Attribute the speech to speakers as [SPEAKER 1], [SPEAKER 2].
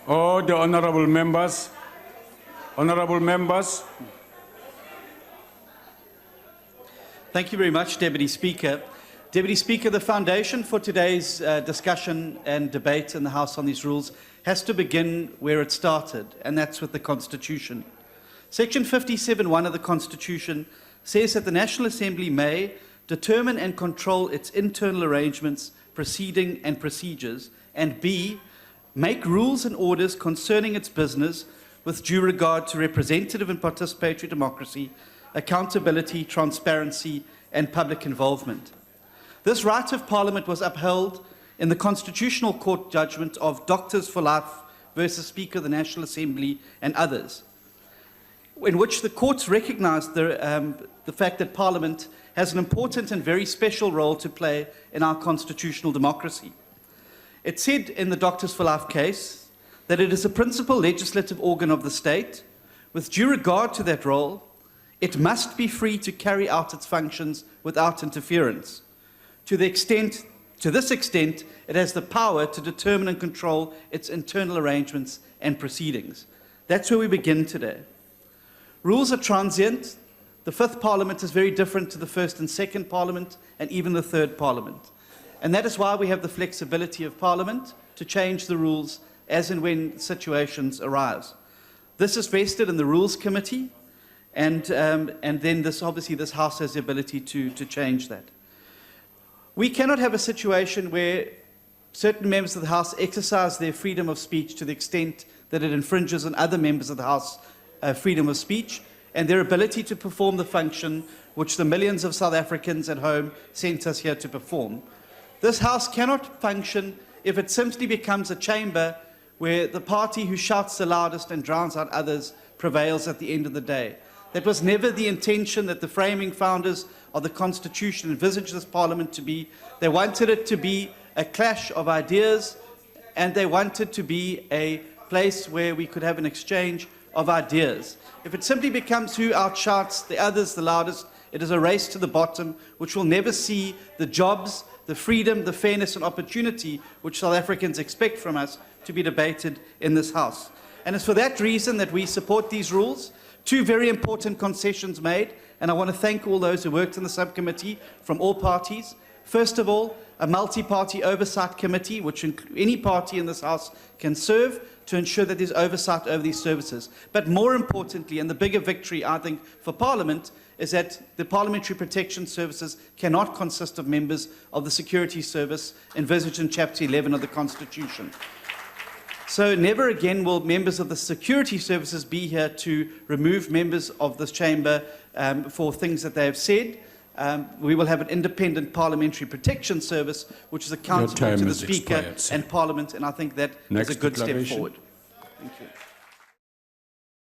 [SPEAKER 1] All the honourable members. Honourable members.
[SPEAKER 2] Thank you very much, Deputy Speaker. Deputy Speaker, the foundation for today's discussion and debate in the House on these rules has to begin where it started, and that's with the Constitution. Section 57(1) of the Constitution says that the National Assembly may determine and control its internal arrangements, proceeding and procedures, and B, make rules and orders concerning its business with due regard to representative and participatory democracy, accountability, transparency, and public involvement. This right of Parliament was upheld in the Constitutional Court judgment of Doctors for Life versus Speaker of the National Assembly and others, in which the courts recognised the fact that Parliament has an important and very special role to play in our constitutional democracy. It said in the Doctors for Life case that it is a principal legislative organ of the state. With due regard to that role, it must be free to carry out its functions without interference. To this extent, it has the power to determine and control its internal arrangements and proceedings. That's where we begin today. Rules are transient. The Fifth Parliament is very different to the First and Second Parliament, and even the Third Parliament. And that is why we have the flexibility of Parliament to change the rules as and when situations arise. This is vested in the Rules Committee, and then obviously this House has the ability to change that. We cannot have a situation where certain members of the House exercise their freedom of speech to the extent that it infringes on other members of the House freedom of speech and their ability to perform the function which the millions of South Africans at home sent us here to perform. This House cannot function if it simply becomes a chamber where the party who shouts the loudest and drowns out others prevails at the end of the day. That was never the intention that the framing founders of the Constitution envisaged this Parliament to be. They wanted it to be a clash of ideas, and they wanted to be a place where we could have an exchange of ideas. If it simply becomes who outshouts the others the loudest, it is a race to the bottom, which will never see the jobs, the freedom, the fairness and opportunity which South Africans expect from us to be debated in this House. And it's for that reason that we support these rules. Two very important concessions made, and I want to thank all those who worked in the subcommittee from all parties. First of all, a multi-party oversight committee, which any party in this House can serve to ensure that there's oversight over these services. But more importantly, and the bigger victory, I think, for Parliament, is that the Parliamentary Protection Services cannot consist of members of the Security Service envisaged in Chapter 11 of the Constitution. So never again will members of the security services be here to remove members of this chamber for things that they have said. We will have an independent parliamentary protection service which is accountable to the Speaker and Parliament, and I think that is a good step forward. Thank you.